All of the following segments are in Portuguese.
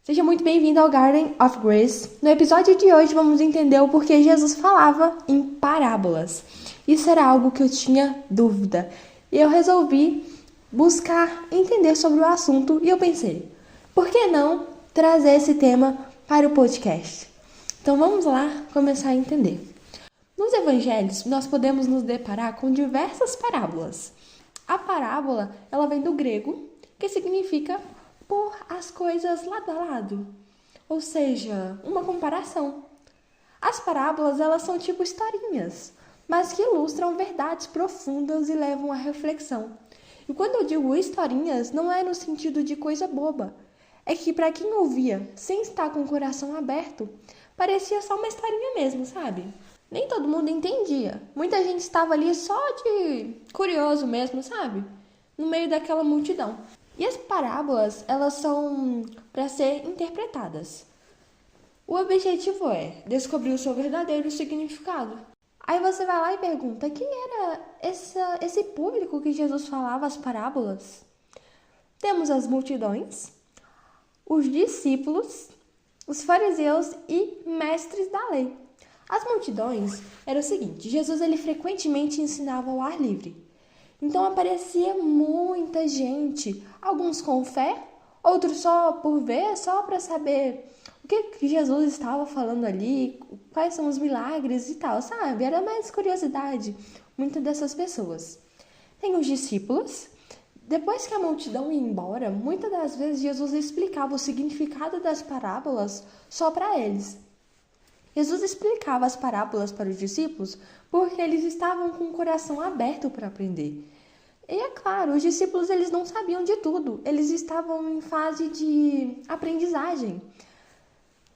Seja muito bem-vindo ao Garden of Grace. No episódio de hoje vamos entender o porquê Jesus falava em parábolas. Isso era algo que eu tinha dúvida. E eu resolvi buscar entender sobre o assunto e eu pensei, por que não trazer esse tema para o podcast? Então vamos lá começar a entender. Nos evangelhos, nós podemos nos deparar com diversas parábolas. A parábola, ela vem do grego, que significa pôr as coisas lado a lado, ou seja, uma comparação. As parábolas, elas são tipo historinhas, mas que ilustram verdades profundas e levam à reflexão. E quando eu digo historinhas, não é no sentido de coisa boba. É que para quem ouvia, sem estar com o coração aberto, parecia só uma historinha mesmo, sabe? Nem todo mundo entendia. Muita gente estava ali só de curioso mesmo, sabe? No meio daquela multidão. E as parábolas, elas são para ser interpretadas. O objetivo é descobrir o seu verdadeiro significado. Aí você vai lá e pergunta, quem era esse público que Jesus falava as parábolas? Temos as multidões, os discípulos, os fariseus e mestres da lei. As multidões era o seguinte, Jesus ele frequentemente ensinava ao ar livre. Então aparecia muita gente, alguns com fé, outros só por ver, só para saber o que Jesus estava falando ali, quais são os milagres e tal, sabe? Era mais curiosidade, muitas dessas pessoas. Tem os discípulos. Depois que a multidão ia embora, muitas das vezes Jesus explicava o significado das parábolas só para eles. Jesus explicava as parábolas para os discípulos porque eles estavam com o coração aberto para aprender. E é claro, os discípulos eles não sabiam de tudo, eles estavam em fase de aprendizagem,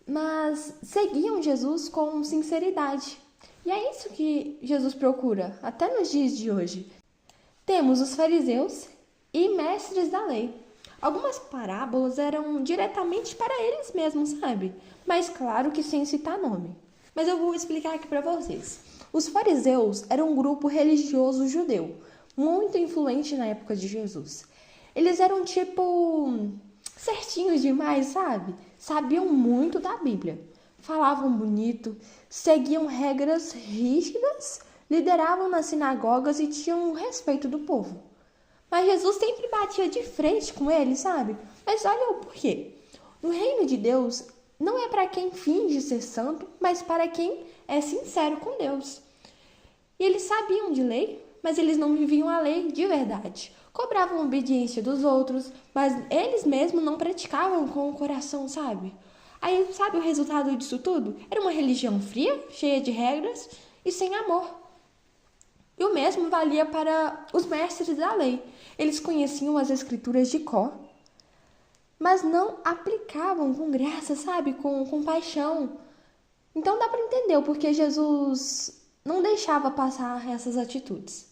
mas seguiam Jesus com sinceridade. E é isso que Jesus procura, até nos dias de hoje. Temos os fariseus e mestres da lei. Algumas parábolas eram diretamente para eles mesmos, sabe? Mas claro que sem citar nome. Mas eu vou explicar aqui para vocês. Os fariseus eram um grupo religioso judeu, muito influente na época de Jesus. Eles eram tipo certinhos demais, sabe? Sabiam muito da Bíblia. Falavam bonito, seguiam regras rígidas, lideravam nas sinagogas e tinham o respeito do povo. Mas Jesus sempre batia de frente com eles, sabe? Mas olha o porquê. No reino de Deus, não é para quem finge ser santo, mas para quem é sincero com Deus. E eles sabiam de lei, mas eles não viviam a lei de verdade. Cobravam obediência dos outros, mas eles mesmos não praticavam com o coração, sabe? Aí, sabe o resultado disso tudo? Era uma religião fria, cheia de regras e sem amor. E o mesmo valia para os mestres da lei. Eles conheciam as escrituras de cor, mas não aplicavam com graça, sabe? Com paixão. Então dá para entender o porquê Jesus não deixava passar essas atitudes.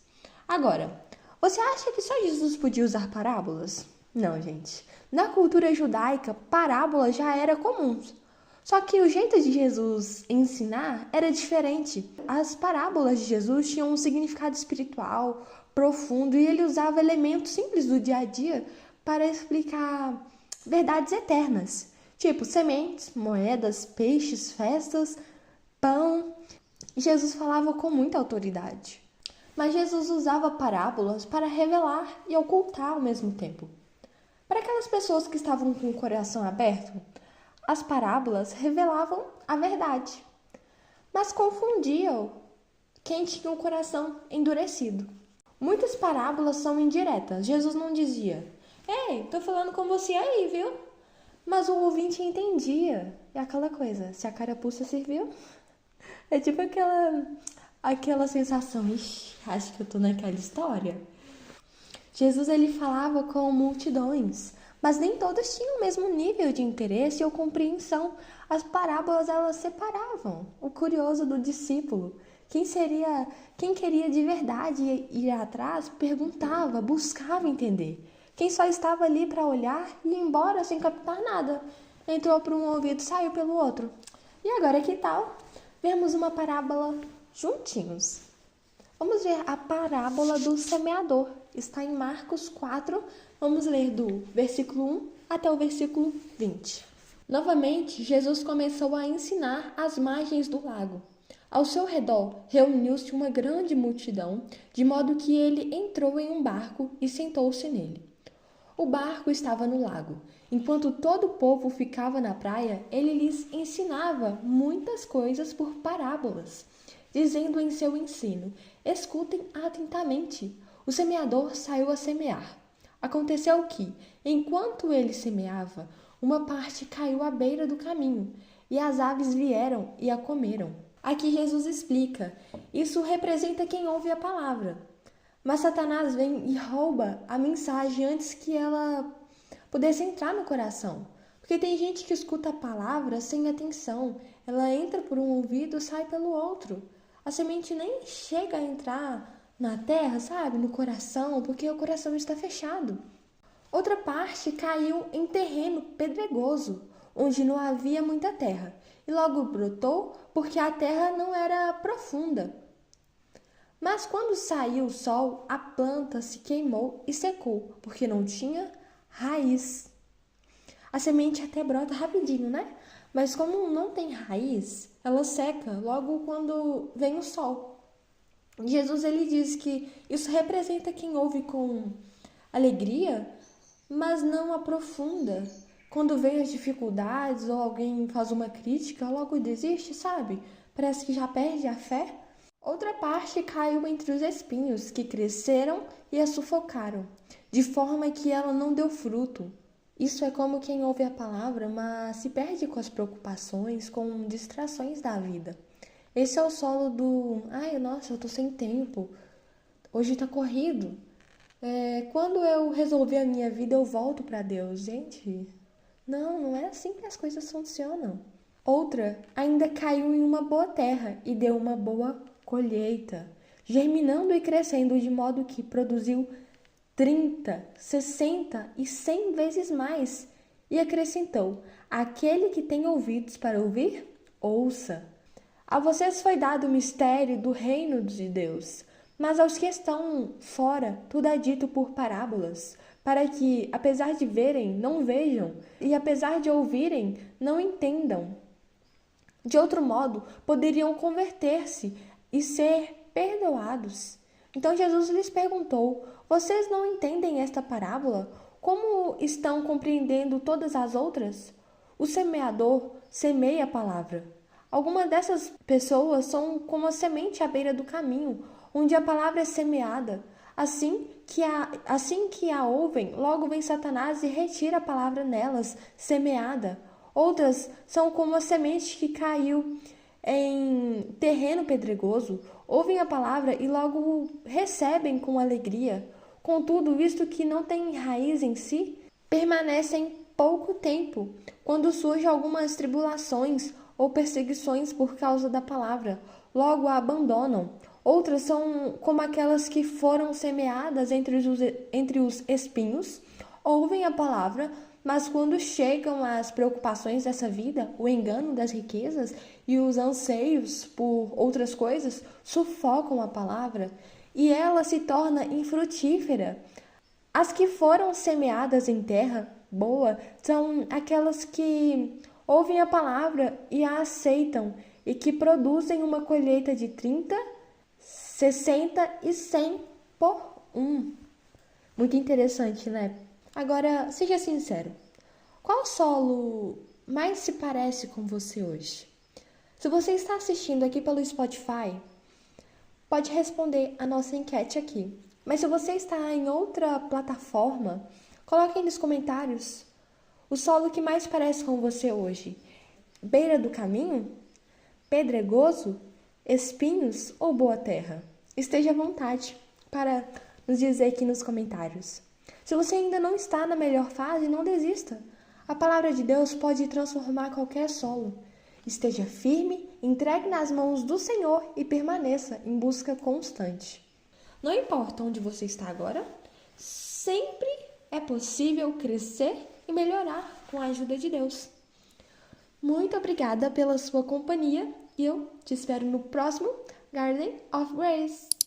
Agora, você acha que só Jesus podia usar parábolas? Não, gente. Na cultura judaica, parábolas já era comuns. Só que o jeito de Jesus ensinar era diferente. As parábolas de Jesus tinham um significado espiritual, profundo, e ele usava elementos simples do dia a dia para explicar verdades eternas, tipo sementes, moedas, peixes, festas, pão. Jesus falava com muita autoridade. Mas Jesus usava parábolas para revelar e ocultar ao mesmo tempo. Para aquelas pessoas que estavam com o coração aberto, as parábolas revelavam a verdade, mas confundiam quem tinha o coração endurecido. Muitas parábolas são indiretas. Jesus não dizia, ei, tô falando com você aí, viu? Mas o ouvinte entendia. É aquela coisa, se a carapuça serviu, é tipo aquela sensação, ixi, acho que eu tô naquela história. Jesus ele falava com multidões, mas nem todas tinham o mesmo nível de interesse ou compreensão. As parábolas elas separavam o curioso do discípulo. Quem queria de verdade ir atrás, perguntava, buscava entender. Quem só estava ali para olhar e ir embora sem captar nada. Entrou por um ouvido, saiu pelo outro. E agora que tal? Vemos uma parábola juntinhos. Vamos ver a parábola do semeador. Está em Marcos 4. Vamos ler do versículo 1 até o versículo 20. Novamente, Jesus começou a ensinar às margens do lago. Ao seu redor reuniu-se uma grande multidão, de modo que ele entrou em um barco e sentou-se nele. O barco estava no lago. Enquanto todo o povo ficava na praia, ele lhes ensinava muitas coisas por parábolas, dizendo em seu ensino: escutem atentamente. O semeador saiu a semear. Aconteceu que, enquanto ele semeava, uma parte caiu à beira do caminho, e as aves vieram e a comeram. Aqui Jesus explica: isso representa quem ouve a palavra. Mas Satanás vem e rouba a mensagem antes que ela pudesse entrar no coração. Porque tem gente que escuta a palavra sem atenção. Ela entra por um ouvido e sai pelo outro. A semente nem chega a entrar na terra, sabe? No coração, porque o coração está fechado. Outra parte caiu em terreno pedregoso, onde não havia muita terra. E logo brotou porque a terra não era profunda. Mas quando saiu o sol, a planta se queimou e secou, porque não tinha raiz. A semente até brota rapidinho, né? Mas como não tem raiz, ela seca logo quando vem o sol. Jesus ele diz que isso representa quem ouve com alegria, mas não aprofunda. Quando vem as dificuldades ou alguém faz uma crítica, logo desiste, sabe? Parece que já perde a fé. Outra parte caiu entre os espinhos, que cresceram e a sufocaram, de forma que ela não deu fruto. Isso é como quem ouve a palavra, mas se perde com as preocupações, com distrações da vida. Esse é o solo do: ai, nossa, eu tô sem tempo, hoje tá corrido. Quando eu resolver a minha vida, eu volto para Deus. Gente, não é assim que as coisas funcionam. Outra ainda caiu em uma boa terra e deu uma boa colheita, germinando e crescendo de modo que produziu 30, 60 e 100 vezes mais. E acrescentou: aquele que tem ouvidos para ouvir, ouça. A vocês foi dado o mistério do reino de Deus, mas aos que estão fora, tudo é dito por parábolas, para que, apesar de verem, não vejam, e apesar de ouvirem, não entendam. De outro modo, poderiam converter-se e ser perdoados. Então Jesus lhes perguntou: vocês não entendem esta parábola? Como estão compreendendo todas as outras? O semeador semeia a palavra. Algumas dessas pessoas são como a semente à beira do caminho, onde a palavra é semeada. Assim que a ouvem, logo vem Satanás e retira a palavra nelas, semeada. Outras são como a semente que caiu em terreno pedregoso, ouvem a palavra e logo recebem com alegria. Contudo, visto que não tem raiz em si, permanecem pouco tempo, quando surgem algumas tribulações ou perseguições por causa da palavra, logo a abandonam. Outras são como aquelas que foram semeadas entre os espinhos, ouvem a palavra, mas quando chegam as preocupações dessa vida, o engano das riquezas e os anseios por outras coisas, sufocam a palavra e ela se torna infrutífera. As que foram semeadas em terra boa são aquelas que ouvem a palavra e a aceitam e que produzem uma colheita de 30, 60 e 100 por um. Muito interessante, né? Agora, seja sincero, qual solo mais se parece com você hoje? Se você está assistindo aqui pelo Spotify, pode responder a nossa enquete aqui. Mas se você está em outra plataforma, coloque aí nos comentários o solo que mais parece com você hoje. Beira do caminho? Pedregoso? Espinhos ou boa terra? Esteja à vontade para nos dizer aqui nos comentários. Se você ainda não está na melhor fase, não desista. A palavra de Deus pode transformar qualquer solo. Esteja firme, entregue nas mãos do Senhor e permaneça em busca constante. Não importa onde você está agora, sempre é possível crescer e melhorar com a ajuda de Deus. Muito obrigada pela sua companhia e eu te espero no próximo Garden of Grace.